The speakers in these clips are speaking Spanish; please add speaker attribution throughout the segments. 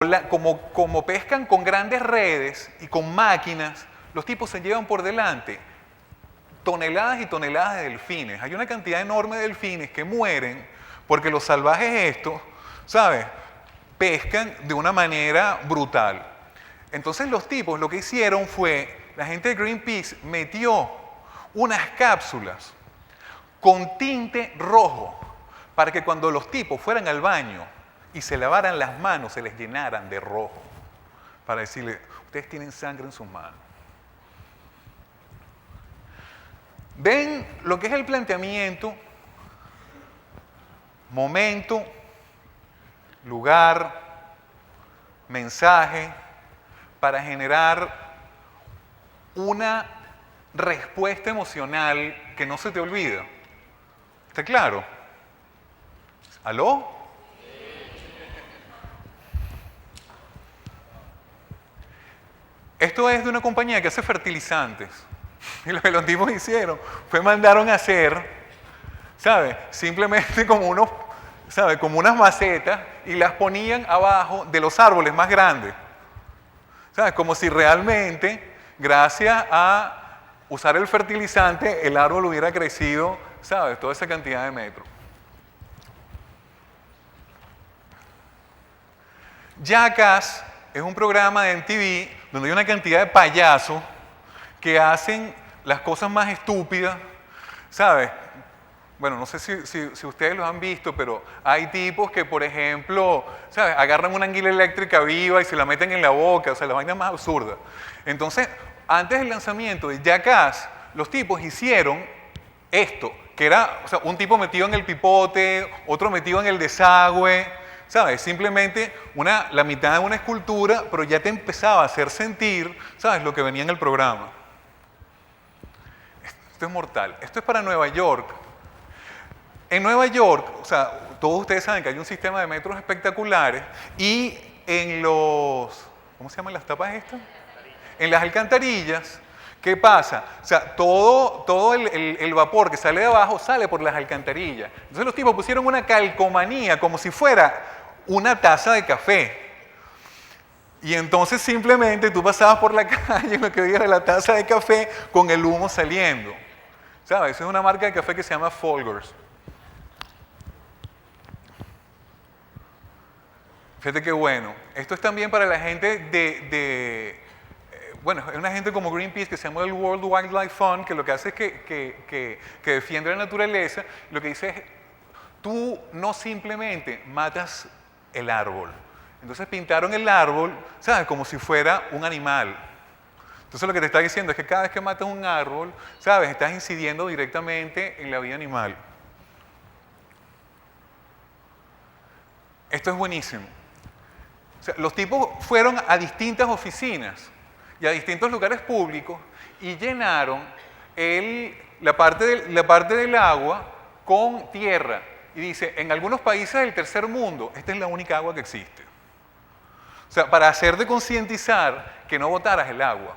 Speaker 1: como pescan con grandes redes y con máquinas, los tipos se llevan por delante toneladas y toneladas de delfines. Hay una cantidad enorme de delfines que mueren porque los salvajes estos, ¿sabes?, pescan de una manera brutal. Entonces los tipos lo que hicieron fue, la gente de Greenpeace metió unas cápsulas con tinte rojo para que cuando los tipos fueran al baño y se lavaran las manos, se les llenaran de rojo, para decirle, ustedes tienen sangre en sus manos. ¿Ven lo que es el planteamiento? Momento, lugar, mensaje, para generar una respuesta emocional que no se te olvida. ¿Está claro? ¿Aló? Esto es de una compañía que hace fertilizantes. Y lo que los tipos hicieron fue mandaron a hacer, ¿sabes?, simplemente como unos, ¿sabes?, como unas macetas y las ponían abajo de los árboles más grandes. ¿Sabes? Como si realmente, gracias a usar el fertilizante, el árbol hubiera crecido, ¿sabes?, toda esa cantidad de metros. Jackass es un programa de MTV donde hay una cantidad de payasos que hacen las cosas más estúpidas, ¿sabes? Bueno, no sé si ustedes los han visto, pero hay tipos que, por ejemplo, ¿sabes?, agarran una anguila eléctrica viva y se la meten en la boca, o sea, la vaina más absurda. Entonces, antes del lanzamiento de Jackass, los tipos hicieron esto, que era, o sea, un tipo metido en el pipote, otro metido en el desagüe, ¿sabes? Simplemente la mitad de una escultura, pero ya te empezaba a hacer sentir, ¿sabes?, lo que venía en el programa. Esto es mortal. Esto es para Nueva York. En Nueva York, o sea, todos ustedes saben que hay un sistema de metros espectaculares y en los, ¿cómo se llaman las tapas estas? En las alcantarillas, ¿qué pasa? O sea, todo el vapor que sale de abajo sale por las alcantarillas. Entonces los tipos pusieron una calcomanía como si fuera una taza de café. Y entonces simplemente tú pasabas por la calle y lo que veías era la taza de café con el humo saliendo. ¿Sabes? Esa es una marca de café que se llama Folgers. Fíjate qué bueno. Esto es también para la gente bueno, es una gente como Greenpeace que se llama el World Wildlife Fund, que lo que hace es que defiende la naturaleza. Lo que dice es, tú no simplemente matas el árbol. Entonces pintaron el árbol, ¿sabes?, como si fuera un animal. Entonces lo que te está diciendo es que cada vez que matas un árbol, ¿sabes?, estás incidiendo directamente en la vida animal. Esto es buenísimo. O sea, los tipos fueron a distintas oficinas y a distintos lugares públicos y llenaron la parte del agua con tierra. Y dice, en algunos países del tercer mundo, esta es la única agua que existe. O sea, para hacerte concientizar que no botaras el agua.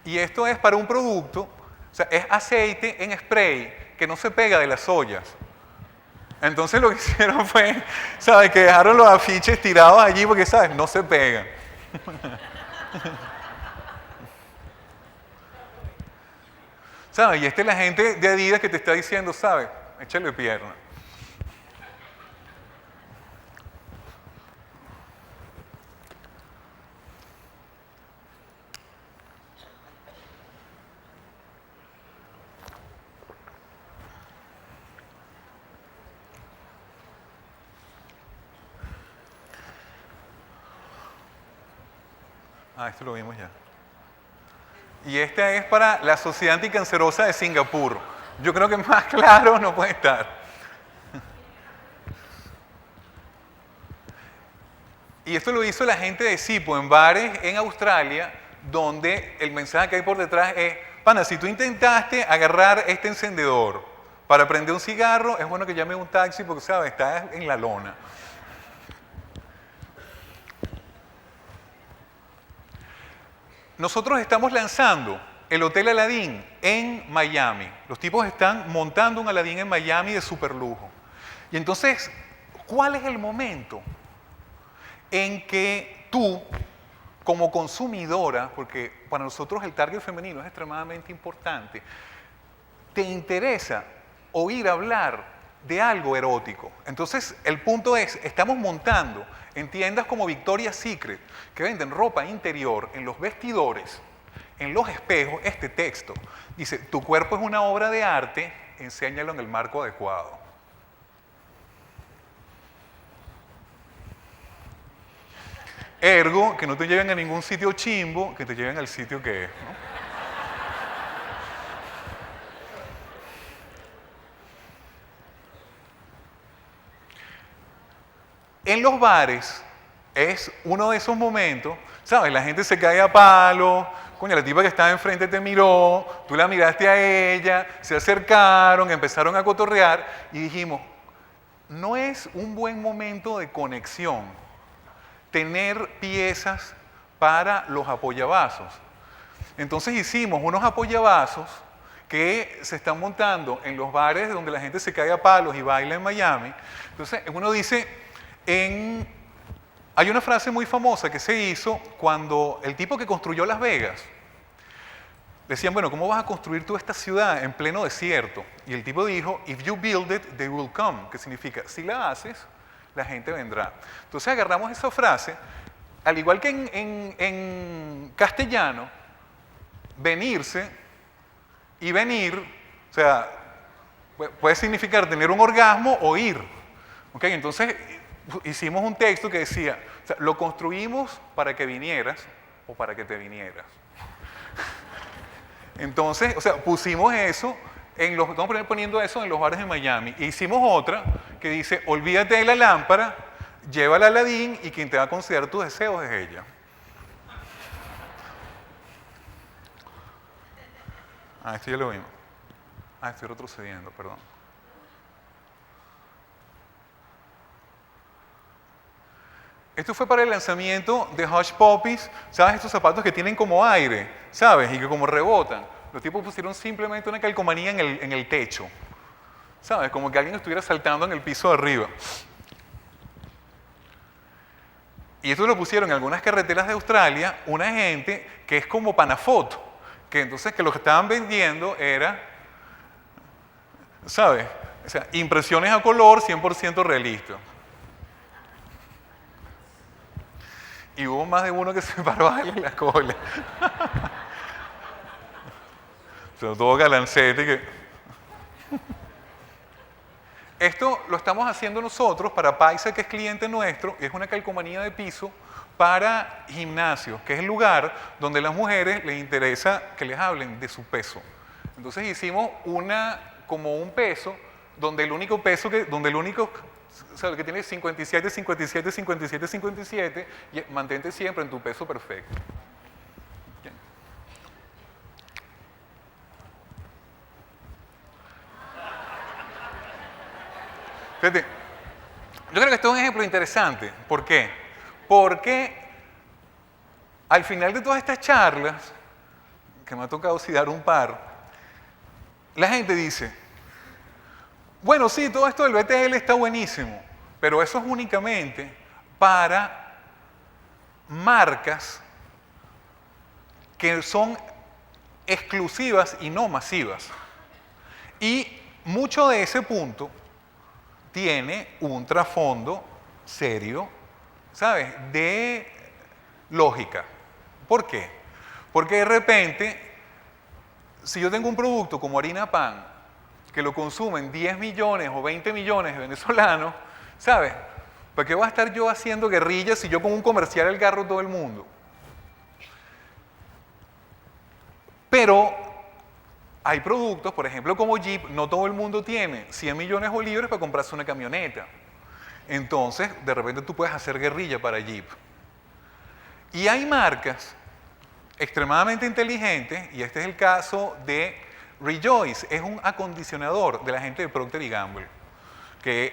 Speaker 1: Y esto es para un producto, o sea, es aceite en spray que no se pega de las ollas. Entonces lo que hicieron fue, ¿sabes?, que dejaron los afiches tirados allí porque, ¿sabes?, no se pegan. ¿Sabes? Y esta es la gente de Adidas que te está diciendo, ¿sabes?, échale pierna. Esto lo vimos ya. Y esta es para la Sociedad Anticancerosa de Singapur. Yo creo que más claro no puede estar. Y esto lo hizo la gente de Sipo en bares en Australia, donde el mensaje que hay por detrás es, pana, si tú intentaste agarrar este encendedor para prender un cigarro, es bueno que llame un taxi porque, ¿sabes?, estás en la lona. Nosotros estamos lanzando el Hotel Aladdin en Miami. Los tipos están montando un Aladdin en Miami de superlujo. Y entonces, ¿cuál es el momento en que tú, como consumidora, porque para nosotros el target femenino es extremadamente importante, te interesa oír hablar de algo erótico? Entonces, el punto es, estamos montando en tiendas como Victoria's Secret, que venden ropa interior, en los vestidores, en los espejos, este texto. Dice, tu cuerpo es una obra de arte, enséñalo en el marco adecuado. Ergo, que no te lleven a ningún sitio chimbo, que te lleven al sitio que es, ¿no? En los bares es uno de esos momentos, ¿sabes? La gente se cae a palo, coño, la tipa que estaba enfrente te miró, tú la miraste a ella, se acercaron, empezaron a cotorrear y dijimos, no es un buen momento de conexión tener piezas para los apoyavasos. Entonces hicimos unos apoyavasos que se están montando en los bares donde la gente se cae a palos y baila en Miami. Entonces uno dice, hay una frase muy famosa que se hizo cuando el tipo que construyó Las Vegas, decían, bueno, ¿cómo vas a construir tú esta ciudad en pleno desierto? Y el tipo dijo, if you build it, they will come, que significa, si la haces, la gente vendrá. Entonces agarramos esa frase, al igual que en castellano, venirse y venir, o sea, puede significar tener un orgasmo o ir. ¿Okay? Entonces hicimos un texto que decía, o sea, lo construimos para que vinieras o para que te vinieras. Entonces, o sea, pusimos eso, estamos poniendo eso en los bares de Miami. E hicimos otra que dice, olvídate de la lámpara, llévala a Aladdin y quien te va a conceder tus deseos es ella. Esto ya lo vimos. Estoy retrocediendo, perdón. Esto fue para el lanzamiento de Hush Puppies, ¿sabes? Estos zapatos que tienen como aire, ¿sabes? Y que como rebotan. Los tipos pusieron simplemente una calcomanía en el techo, ¿sabes? Como que alguien estuviera saltando en el piso de arriba. Y esto lo pusieron en algunas carreteras de Australia, una gente que es como Panafoto, que entonces que lo que estaban vendiendo era, ¿sabes? O sea, impresiones a color 100% realistas. Y hubo más de uno que se paró ahí en la cola. Pero todo galancete que... Esto lo estamos haciendo nosotros para Paisa, que es cliente nuestro, y es una calcomanía de piso para gimnasios, que es el lugar donde a las mujeres les interesa que les hablen de su peso. Entonces hicimos como un peso, donde el único peso o sea, el que tiene 57, 57, 57, 57, y mantente siempre en tu peso perfecto. Bien. Fíjate, yo creo que esto es un ejemplo interesante. ¿Por qué? Porque al final de todas estas charlas, que me ha tocado sí dar un par, la gente dice, bueno, sí, todo esto del BTL está buenísimo, pero eso es únicamente para marcas que son exclusivas y no masivas. Y mucho de ese punto tiene un trasfondo serio, ¿sabes? De lógica. ¿Por qué? Porque de repente, si yo tengo un producto como harina pan, que lo consumen 10 millones o 20 millones de venezolanos, ¿sabes? ¿Para qué voy a estar yo haciendo guerrillas si yo con un comercial agarro todo el mundo? Pero hay productos, por ejemplo, como Jeep, no todo el mundo tiene 100 millones de bolívares para comprarse una camioneta. Entonces, de repente tú puedes hacer guerrilla para Jeep. Y hay marcas extremadamente inteligentes, y este es el caso de Rejoice, es un acondicionador de la gente de Procter & Gamble, que,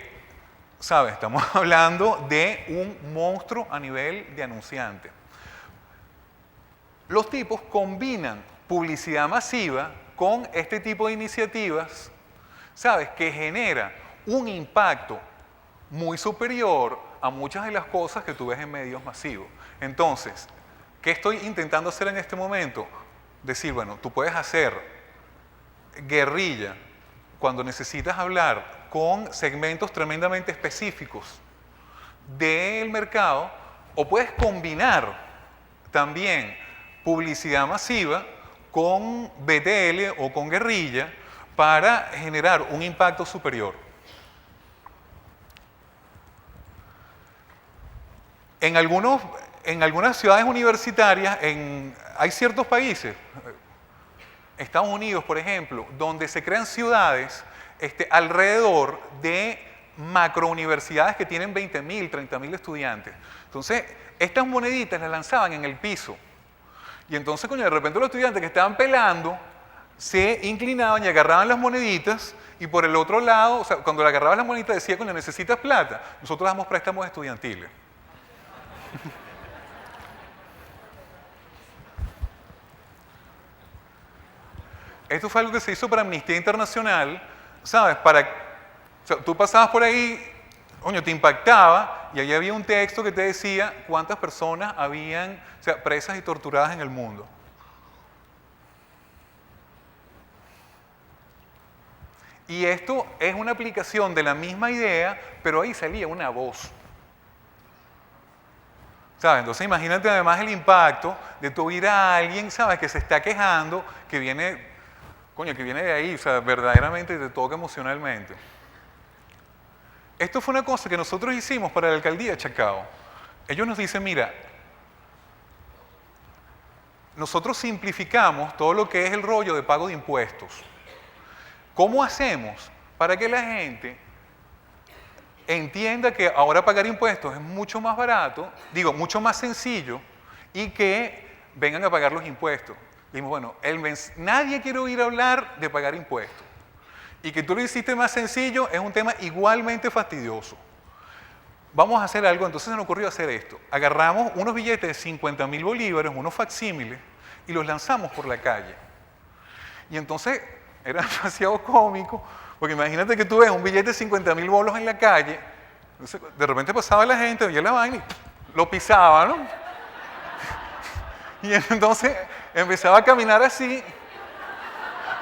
Speaker 1: ¿sabes? Estamos hablando de un monstruo a nivel de anunciante. Los tipos combinan publicidad masiva con este tipo de iniciativas, ¿sabes? Que genera un impacto muy superior a muchas de las cosas que tú ves en medios masivos. Entonces, ¿qué estoy intentando hacer en este momento? Decir, bueno, tú puedes hacer guerrilla cuando necesitas hablar con segmentos tremendamente específicos del mercado, o puedes combinar también publicidad masiva con BTL o con guerrilla para generar un impacto superior. En algunas ciudades universitarias, hay ciertos países, Estados Unidos, por ejemplo, donde se crean ciudades alrededor de macrouniversidades que tienen 20.000, 30.000 estudiantes. Entonces, estas moneditas las lanzaban en el piso. Y entonces, de repente los estudiantes que estaban pelando se inclinaban y agarraban las moneditas, y por el otro lado, o sea, cuando le agarrabas las moneditas decía, necesitas plata, nosotros damos préstamos estudiantiles. Esto fue algo que se hizo para Amnistía Internacional, ¿sabes? O sea, tú pasabas por ahí, te impactaba, y ahí había un texto que te decía cuántas personas habían, o sea, presas y torturadas en el mundo. Y esto es una aplicación de la misma idea, pero ahí salía una voz. ¿Sabes? Entonces imagínate además el impacto de tú oír a alguien, ¿sabes? Que se está quejando, que viene de ahí, o sea, verdaderamente te toca emocionalmente. Esto fue una cosa que nosotros hicimos para la alcaldía de Chacao. Ellos nos dicen, mira, nosotros simplificamos todo lo que es el rollo de pago de impuestos. ¿Cómo hacemos para que la gente entienda que ahora pagar impuestos es mucho más barato, mucho más sencillo, y que vengan a pagar los impuestos? Dijimos, bueno, nadie quiere oír hablar de pagar impuestos. Y que tú lo hiciste más sencillo es un tema igualmente fastidioso. Vamos a hacer algo, entonces se nos ocurrió hacer esto. Agarramos unos billetes de 50.000 bolívares, unos facsímiles, y los lanzamos por la calle. Y entonces era demasiado cómico, porque imagínate que tú ves un billete de 50.000 bolos en la calle, entonces de repente pasaba la gente, veía la vaina y lo pisaba, ¿no? Y entonces empezaba a caminar así,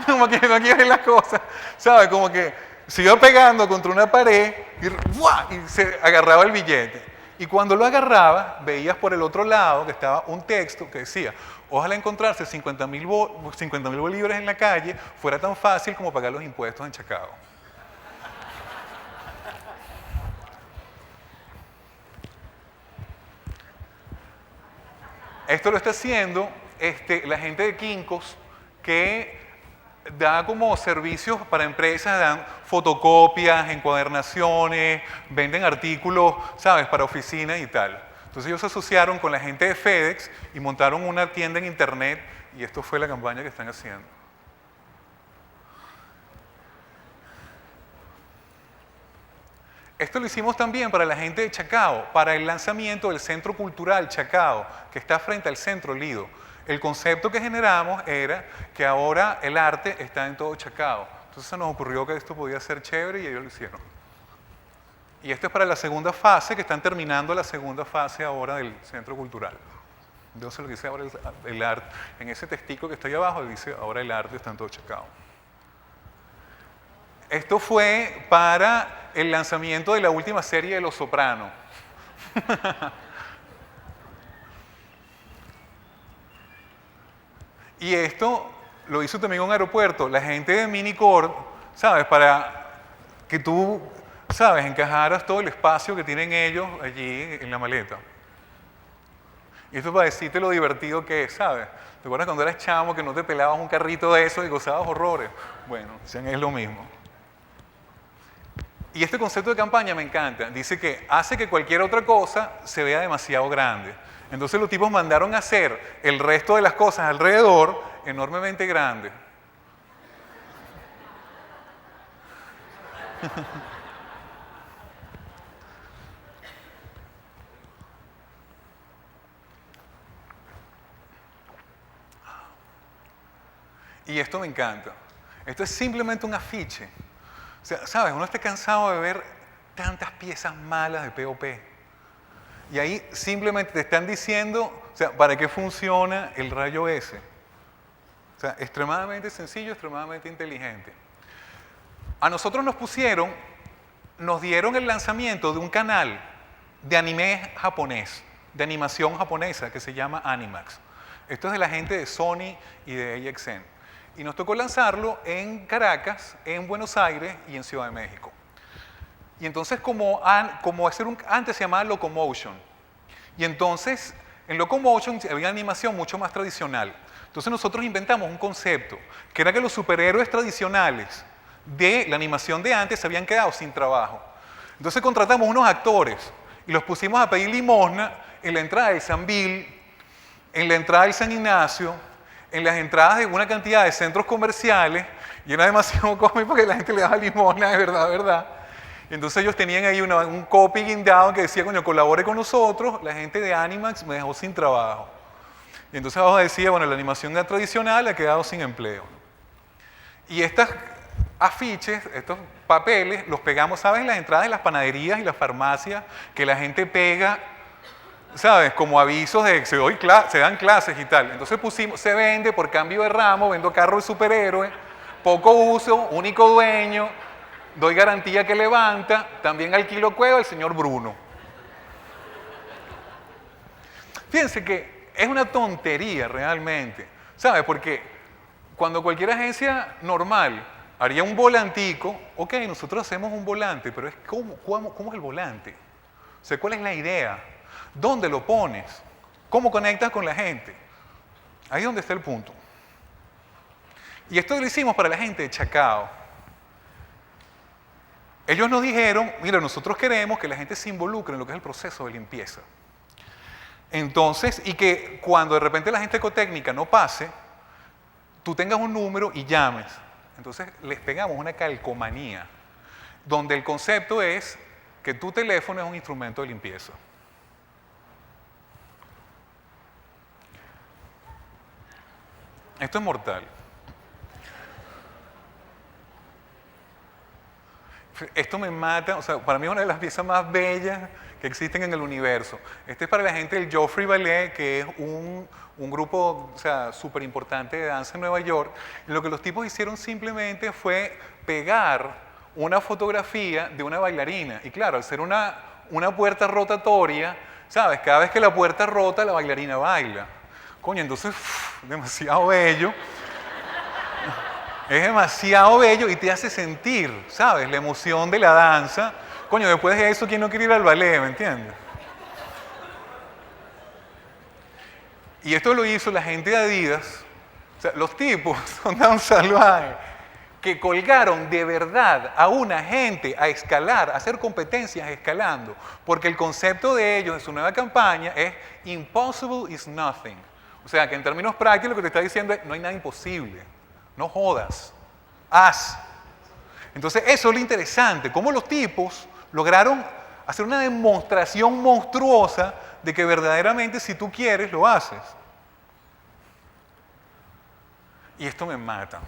Speaker 1: como que no quiere las cosas, ¿sabes? Como que se iba pegando contra una pared y se agarraba el billete. Y cuando lo agarraba, veías por el otro lado que estaba un texto que decía, ojalá encontrarse 50.000 bolívares en la calle fuera tan fácil como pagar los impuestos en Chacao. Esto lo está haciendo la gente de Quincos, que da como servicios para empresas, dan fotocopias, encuadernaciones, venden artículos, ¿sabes?, para oficinas y tal. Entonces ellos se asociaron con la gente de FedEx y montaron una tienda en internet, y esto fue la campaña que están haciendo. Esto lo hicimos también para la gente de Chacao, para el lanzamiento del Centro Cultural Chacao, que está frente al Centro Lido. El concepto que generamos era que ahora el arte está en todo Chacao. Entonces se nos ocurrió que esto podía ser chévere y ellos lo hicieron. Y esto es para la segunda fase, que están terminando la segunda fase ahora del Centro Cultural. Entonces lo que dice ahora el arte, en ese textico que está ahí abajo, dice ahora el arte está en todo Chacao. Esto fue para el lanzamiento de la última serie de Los Sopranos. Y esto lo hizo también un aeropuerto. La gente de Minicord, ¿sabes? Para que tú, ¿sabes?, encajaras todo el espacio que tienen ellos allí en la maleta. Y esto para decirte lo divertido que es, ¿sabes? ¿Te acuerdas cuando eras chamo que no te pelabas un carrito de eso y gozabas horrores? Bueno, es lo mismo. Y este concepto de campaña me encanta. Dice que hace que cualquier otra cosa se vea demasiado grande. Entonces los tipos mandaron a hacer el resto de las cosas alrededor enormemente grandes. Y esto me encanta. Esto es simplemente un afiche. O sea, ¿sabes? Uno está cansado de ver tantas piezas malas de POP. Y ahí simplemente te están diciendo, o sea, para qué funciona el rayo S. O sea, extremadamente sencillo, extremadamente inteligente. A nosotros nos dieron el lanzamiento de un canal de anime japonés, de animación japonesa, que se llama Animax. Esto es de la gente de Sony y de AXN. Y nos tocó lanzarlo en Caracas, en Buenos Aires y en Ciudad de México. Y entonces, antes se llamaba Locomotion. Y entonces, en Locomotion había animación mucho más tradicional. Entonces nosotros inventamos un concepto, que era que los superhéroes tradicionales de la animación de antes se habían quedado sin trabajo. Entonces contratamos unos actores y los pusimos a pedir limosna en la entrada del San Bill, en la entrada del San Ignacio, en las entradas de una cantidad de centros comerciales, y era demasiado cómico porque la gente le daba limosna, de verdad, ¿verdad? Y entonces ellos tenían ahí un copy guindado que decía, coño, colabore con nosotros, la gente de Animax me dejó sin trabajo. Y entonces abajo decía, bueno, la animación tradicional ha quedado sin empleo. Y estos afiches, estos papeles, los pegamos, ¿sabes? En las entradas de las panaderías y las farmacias, que la gente pega, ¿sabes? Como avisos de que se dan clases y tal. Entonces pusimos, se vende por cambio de ramo, vendo carro de superhéroe, poco uso, único dueño, doy garantía que levanta, también alquilo cueva el señor Bruno. Fíjense que es una tontería realmente, ¿sabes? Porque cuando cualquier agencia normal haría un volantico, ok, nosotros hacemos un volante, pero es ¿cómo es el volante? O sea, ¿cuál es la idea? ¿Dónde lo pones? ¿Cómo conectas con la gente? Ahí es donde está el punto. Y esto lo hicimos para la gente de Chacao. Ellos nos dijeron, mira, nosotros queremos que la gente se involucre en lo que es el proceso de limpieza. Entonces, y que cuando de repente la gente ecotécnica no pase, tú tengas un número y llames. Entonces les pegamos una calcomanía, donde el concepto es que tu teléfono es un instrumento de limpieza. Esto es mortal. Esto me mata, o sea, para mí es una de las piezas más bellas que existen en el universo. Este es para la gente del Joffrey Ballet, que es un grupo, o sea, súper importante de danza en Nueva York. Y lo que los tipos hicieron simplemente fue pegar una fotografía de una bailarina. Y claro, al ser una puerta rotatoria, ¿sabes? Cada vez que la puerta rota, la bailarina baila. Coño, entonces, demasiado bello. Es demasiado bello y te hace sentir, ¿sabes? La emoción de la danza. Coño, después de eso, ¿quién no quiere ir al ballet? ¿Me entiendes? Y esto lo hizo la gente de Adidas. O sea, los tipos son tan salvajes que colgaron de verdad a una gente a escalar, a hacer competencias escalando. Porque el concepto de ellos, de su nueva campaña, es impossible is nothing. O sea, que en términos prácticos lo que te está diciendo es no hay nada imposible. No jodas, haz. Entonces eso es lo interesante, cómo los tipos lograron hacer una demostración monstruosa de que verdaderamente si tú quieres lo haces. Y esto me mata.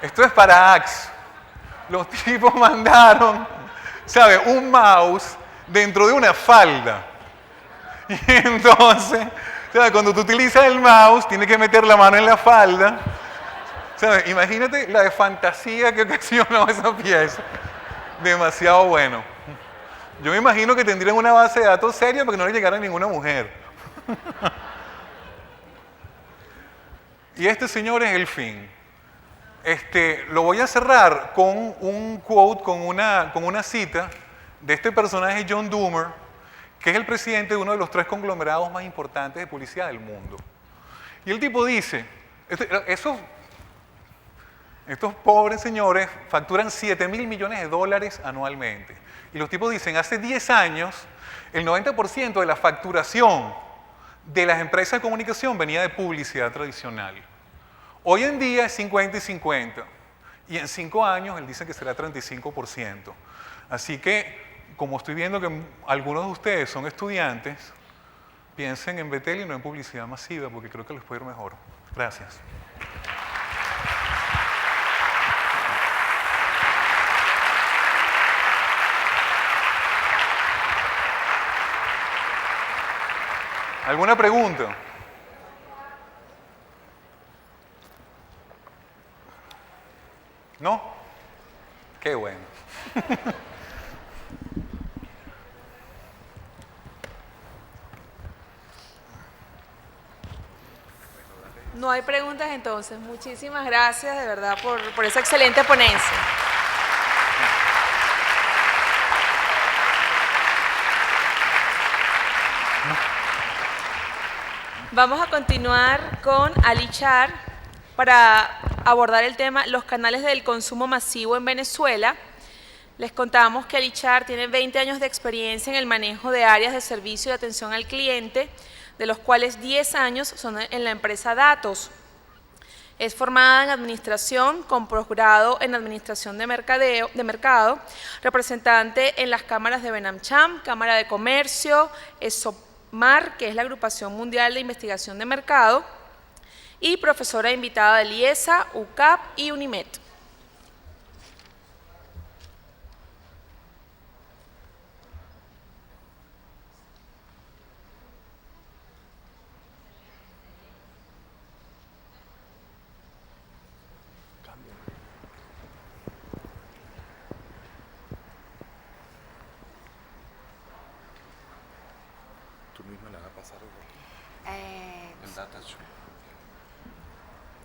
Speaker 1: Esto es para Axe. Los tipos mandaron, ¿sabes? Un mouse dentro de una falda. Y entonces, ¿sabes? Cuando tú utilizas el mouse, tienes que meter la mano en la falda. ¿Sabes? Imagínate la de fantasía que ocasionó esa pieza. Demasiado bueno. Yo me imagino que tendrían una base de datos seria para que no le llegara a ninguna mujer. Y este, señor, es el fin. Lo voy a cerrar con un quote, con una cita de este personaje John Doomer, que es el presidente de uno de los 3 conglomerados más importantes de publicidad del mundo. Y el tipo dice, estos pobres señores facturan $7,000 millones anualmente. Y los tipos dicen, hace 10 años, el 90% de la facturación de las empresas de comunicación venía de publicidad tradicional. Hoy en día es 50 y 50. Y en 5 años él dice que será 35%. Así que, como estoy viendo que algunos de ustedes son estudiantes, piensen en Betel y no en publicidad masiva, porque creo que les puede ir mejor. Gracias. ¿Alguna pregunta? ¿No? Qué bueno.
Speaker 2: No hay preguntas entonces. Muchísimas gracias de verdad por esa excelente ponencia. Vamos a continuar con Ali Char para abordar el tema los canales del consumo masivo en Venezuela. Les contamos que Ali Char tiene 20 años de experiencia en el manejo de áreas de servicio de atención al cliente, de los cuales 10 años son en la empresa Datos. Es formada en administración con posgrado en administración de mercado, representante en las cámaras de Benamcham, Cámara de Comercio, ESOMAR, que es la Agrupación Mundial de Investigación de Mercado, y profesora invitada del IESA, UCAP y UNIMED.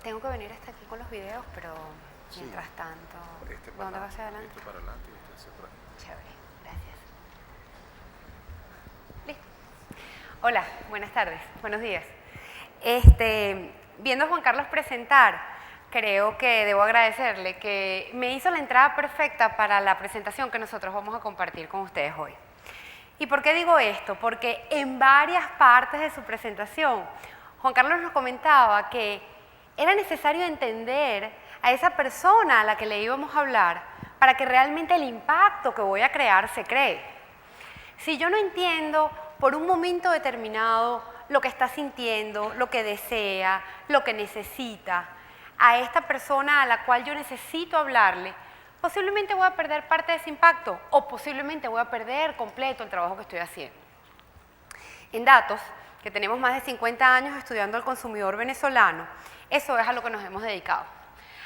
Speaker 3: Tengo que venir hasta aquí con los videos, pero mientras tanto, ¿dónde vas hacia adelante?
Speaker 4: Para adelante y este hacia atrás.
Speaker 3: Chévere, gracias. Listo. Hola, buenas tardes, buenos días. Viendo a Juan Carlos presentar, creo que debo agradecerle que me hizo la entrada perfecta para la presentación que nosotros vamos a compartir con ustedes hoy. ¿Y por qué digo esto? Porque en varias partes de su presentación, Juan Carlos nos comentaba que era necesario entender a esa persona a la que le íbamos a hablar para que realmente el impacto que voy a crear se cree. Si yo no entiendo por un momento determinado lo que está sintiendo, lo que desea, lo que necesita, a esta persona a la cual yo necesito hablarle, posiblemente voy a perder parte de ese impacto o posiblemente voy a perder completo el trabajo que estoy haciendo. En Datos, que tenemos más de 50 años estudiando al consumidor venezolano, eso es a lo que nos hemos dedicado,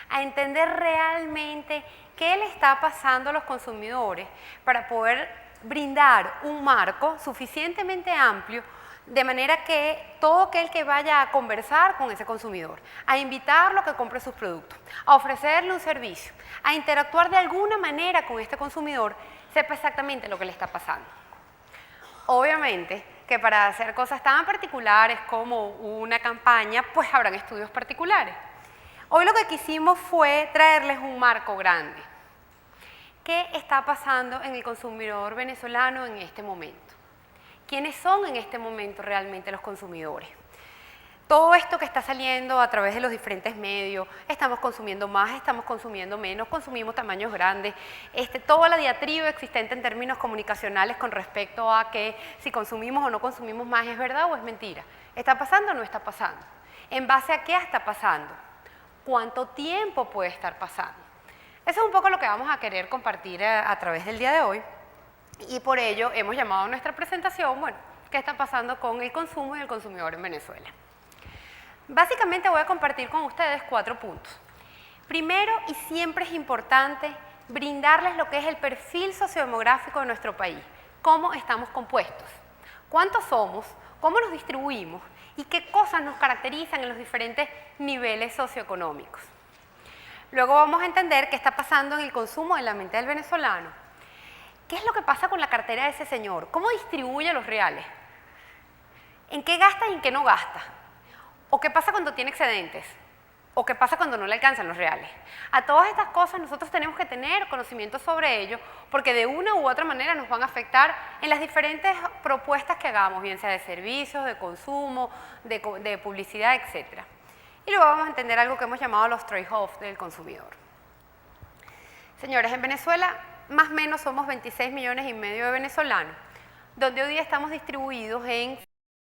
Speaker 3: a entender realmente qué le está pasando a los consumidores para poder brindar un marco suficientemente amplio de manera que todo aquel que vaya a conversar con ese consumidor, a invitarlo a que compre sus productos, a ofrecerle un servicio, a interactuar de alguna manera con este consumidor, sepa exactamente lo que le está pasando. Obviamente que para hacer cosas tan particulares como una campaña, pues habrán estudios particulares. Hoy lo que quisimos fue traerles un marco grande. ¿Qué está pasando en el consumidor venezolano en este momento? ¿Quiénes son en este momento realmente los consumidores? Todo esto que está saliendo a través de los diferentes medios, estamos consumiendo más, estamos consumiendo menos, consumimos tamaños grandes, toda la diatriba existente en términos comunicacionales con respecto a que si consumimos o no consumimos más es verdad o es mentira. ¿Está pasando o no está pasando? ¿En base a qué está pasando? ¿Cuánto tiempo puede estar pasando? Eso es un poco lo que vamos a querer compartir a través del día de hoy y por ello hemos llamado a nuestra presentación, bueno, ¿qué está pasando con el consumo y el consumidor en Venezuela? Básicamente voy a compartir con ustedes 4 puntos. Primero, y siempre es importante, brindarles lo que es el perfil sociodemográfico de nuestro país. Cómo estamos compuestos, cuántos somos, cómo nos distribuimos y qué cosas nos caracterizan en los diferentes niveles socioeconómicos. Luego vamos a entender qué está pasando en el consumo de la mente del venezolano. ¿Qué es lo que pasa con la cartera de ese señor? ¿Cómo distribuye los reales? ¿En qué gasta y en qué no gasta? ¿O qué pasa cuando tiene excedentes? ¿O qué pasa cuando no le alcanzan los reales? A todas estas cosas nosotros tenemos que tener conocimiento sobre ello porque de una u otra manera nos van a afectar en las diferentes propuestas que hagamos, bien sea de servicios, de consumo, de publicidad, etc. Y luego vamos a entender algo que hemos llamado los trade-offs del consumidor. Señores, en Venezuela más o menos somos 26,5 millones de venezolanos, donde hoy día estamos distribuidos en